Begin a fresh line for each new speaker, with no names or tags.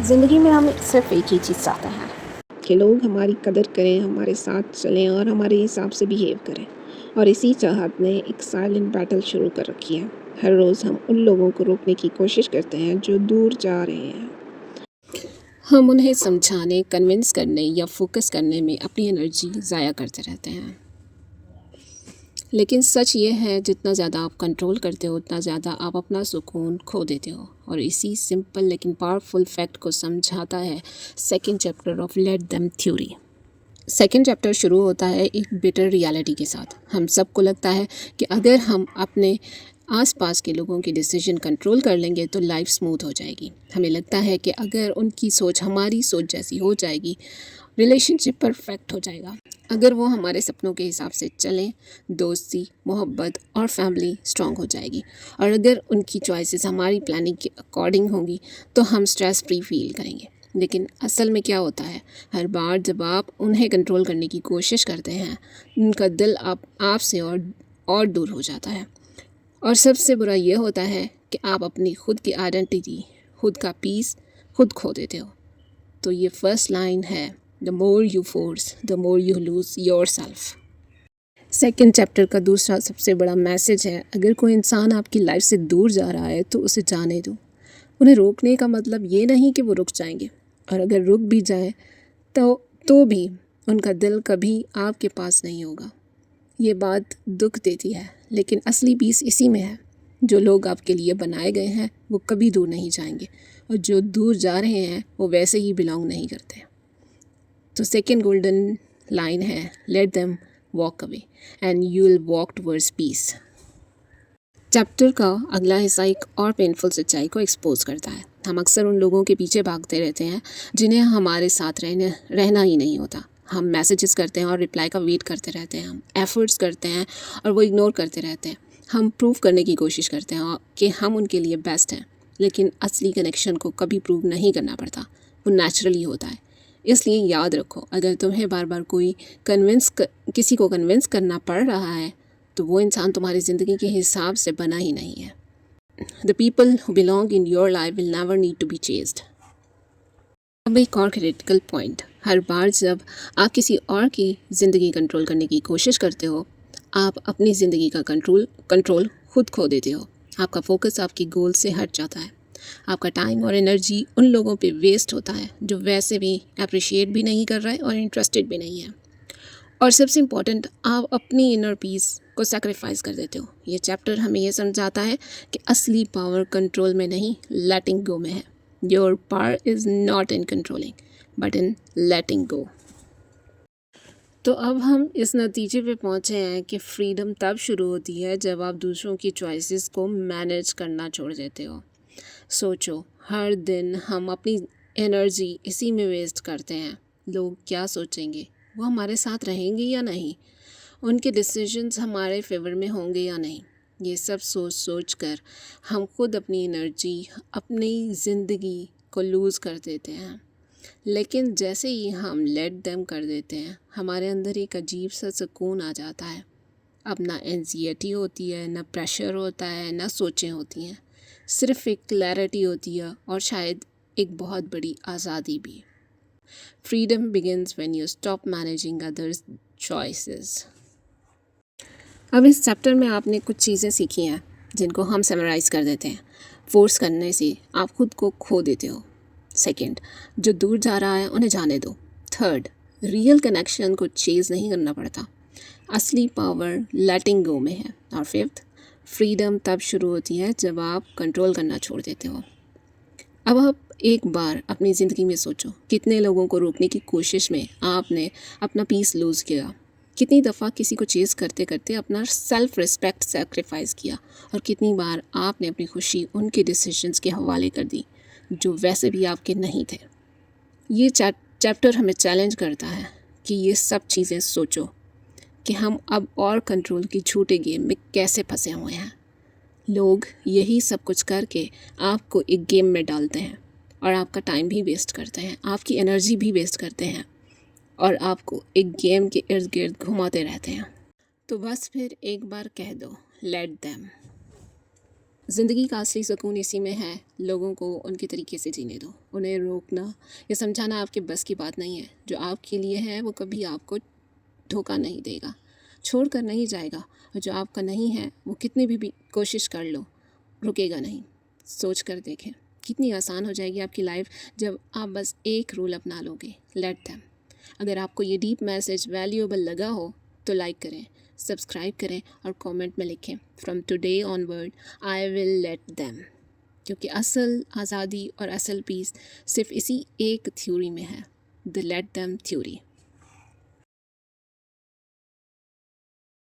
ज़िंदगी में हम सिर्फ एक ही चीज़ चाहते हैं कि लोग हमारी कदर करें, हमारे साथ चलें और हमारे हिसाब से बिहेव करें। और इसी चाहत ने एक साइलेंट बैटल शुरू कर रखी है। हर रोज़ हम उन लोगों को रोकने की कोशिश करते हैं जो दूर जा रहे हैं। हम उन्हें समझाने, कन्विंस करने या फोकस करने में अपनी एनर्जी ज़ाया करते रहते हैं। लेकिन सच ये है, जितना ज़्यादा आप कंट्रोल करते हो उतना ज़्यादा आप अपना सुकून खो देते हो। और इसी सिंपल लेकिन पावरफुल फैक्ट को समझाता है second chapter of let them theory. Second chapter शुरू होता है एक बिटर रियलिटी के साथ। हम सबको लगता है कि अगर हम अपने आसपास के लोगों की डिसीजन कंट्रोल कर लेंगे तो लाइफ स्मूथ हो जाएगी। हमें लगता है कि अगर उनकी सोच हमारी सोच जैसी हो जाएगी, रिलेशनशिप परफेक्ट हो जाएगा। अगर वो हमारे सपनों के हिसाब से चलें, दोस्ती, मोहब्बत और फैमिली स्ट्रॉन्ग हो जाएगी। और अगर उनकी चॉइसेस हमारी प्लानिंग के अकॉर्डिंग होंगी तो हम स्ट्रेस फ्री फील करेंगे। लेकिन असल में क्या होता है, हर बार जब आप उन्हें कंट्रोल करने की कोशिश करते हैं, उनका दिल आपसे और दूर हो जाता है। और सबसे बुरा ये होता है कि आप अपनी खुद की आइडेंटिटी, खुद का पीस खुद खो देते हो। तो ये फर्स्ट लाइन है, the more you force the more you lose your self. Second chapter का दूसरा सबसे बड़ा मैसेज है, अगर कोई इंसान आपकी लाइफ से दूर जा रहा है तो उसे जाने दो। उन्हें रोकने का मतलब ये नहीं कि वो रुक जाएंगे, और अगर रुक भी जाए तो भी उनका दिल कभी आपके पास नहीं होगा। ये बात दुख देती है, लेकिन असली पीस इसी में है। जो लोग आपके लिए बनाए गए हैं वो कभी दूर नहीं जाएंगे, और जो दूर जा रहे हैं वो वैसे ही बिलोंग नहीं करते। तो सेकेंड गोल्डन लाइन है, let them walk away and you will walk towards peace. Chapter का अगला हिस्सा एक और पेनफुल सच्चाई को एक्सपोज करता है। हम अक्सर उन लोगों के पीछे भागते रहते हैं जिन्हें हमारे साथ रहना ही नहीं होता। हम मैसेजेस करते हैं और रिप्लाई का वेट करते रहते हैं, हम एफर्ट्स करते हैं और वो इग्नोर करते रहते हैं। हम प्रूव करने की कोशिश करते हैं कि हम उनके लिए बेस्ट हैं, लेकिन असली कनेक्शन को कभी प्रूव नहीं करना पड़ता, वो नेचुरली होता है। इसलिए याद रखो, अगर तुम्हें बार बार किसी को कन्विंस करना पड़ रहा है तो वो इंसान तुम्हारी ज़िंदगी के हिसाब से बना ही नहीं है। The people who belong in your life will never need to be chased. अब एक और क्रिटिकल पॉइंट, हर बार जब आप किसी और की ज़िंदगी कंट्रोल करने की कोशिश करते हो, आप अपनी ज़िंदगी का कंट्रोल खुद खो देते हो। आपका फोकस आपकी गोल से हट जाता है। आपका टाइम और एनर्जी उन लोगों पे वेस्ट होता है जो वैसे भी अप्रिशिएट भी नहीं कर रहा है और इंटरेस्टेड भी नहीं है। और सबसे इम्पॉर्टेंट, आप अपनी इनर पीस को सैक्रिफाइस कर देते हो। ये चैप्टर हमें ये समझाता है कि असली पावर कंट्रोल में नहीं, लेटिंग गो में है। Your power is not in controlling but in letting go. तो अब हम इस नतीजे पे पहुँचे हैं कि फ्रीडम तब शुरू होती है जब आप दूसरों की चॉइसेस को मैनेज करना छोड़ देते हो। सोचो, हर दिन हम अपनी एनर्जी इसी में वेस्ट करते हैं। लोग क्या सोचेंगे, वो हमारे साथ रहेंगे या नहीं, उनके डिसीजंस हमारे फेवर में होंगे या नहीं, ये सब सोच कर हम खुद अपनी एनर्जी, अपनी ज़िंदगी को लूज़ कर देते हैं। लेकिन जैसे ही हम लेट देम कर देते हैं, हमारे अंदर एक अजीब सा सुकून आ जाता है। अब ना एंजाइटी होती है, ना प्रेशर होता है, ना सोचें होती हैं, सिर्फ एक क्लैरिटी होती है और शायद एक बहुत बड़ी आज़ादी भी। Freedom begins when you stop managing others choices. अब इस चैप्टर में आपने कुछ चीज़ें सीखी हैं जिनको हम समराइज़ कर देते हैं। फोर्स करने से आप खुद को खो देते हो। सेकंड, जो दूर जा रहा है उन्हें जाने दो। थर्ड, रियल कनेक्शन को चेज़ नहीं करना पड़ता, असली पावर लेटिंग गो में है। और फिफ्थ, फ्रीडम तब शुरू होती है जब आप कंट्रोल करना छोड़ देते हो। अब आप एक बार अपनी ज़िंदगी में सोचो, कितने लोगों को रोकने की कोशिश में आपने अपना पीस लूज़ किया। कितनी दफ़ा किसी को चेज़ करते करते अपना सेल्फ रिस्पेक्ट सेक्रीफाइस किया, और कितनी बार आपने अपनी खुशी उनके डिसीजंस के हवाले कर दी जो वैसे भी आपके नहीं थे। ये चैप्टर हमें चैलेंज करता है कि ये सब चीज़ें सोचो कि हम अब और कंट्रोल की झूठे गेम में कैसे फंसे हुए हैं। लोग यही सब कुछ करके आपको एक गेम में डालते हैं और आपका टाइम भी वेस्ट करते हैं, आपकी एनर्जी भी वेस्ट करते हैं और आपको एक गेम के इर्द गिर्द घुमाते रहते हैं। तो बस फिर एक बार कह दो, लेट देम। ज़िंदगी का असली सुकून इसी में है, लोगों को उनके तरीके से जीने दो। उन्हें रोकना या समझाना आपके बस की बात नहीं है। जो आपके लिए है वो कभी आपको धोखा नहीं देगा, छोड़ कर नहीं जाएगा, और जो आपका नहीं है वो कितनी भी कोशिश कर लो रुकेगा नहीं। सोच कर देखें कितनी आसान हो जाएगी आपकी लाइफ जब आप बस एक रूल अपना लोगे, लेट देम। अगर आपको ये डीप मैसेज वैल्यूएबल लगा हो तो लाइक करें, सब्सक्राइब करें और कमेंट में लिखें from today onward I will let them. क्योंकि असल आज़ादी और असल पीस सिर्फ इसी एक थ्योरी में है, द लेट देम थ्योरी।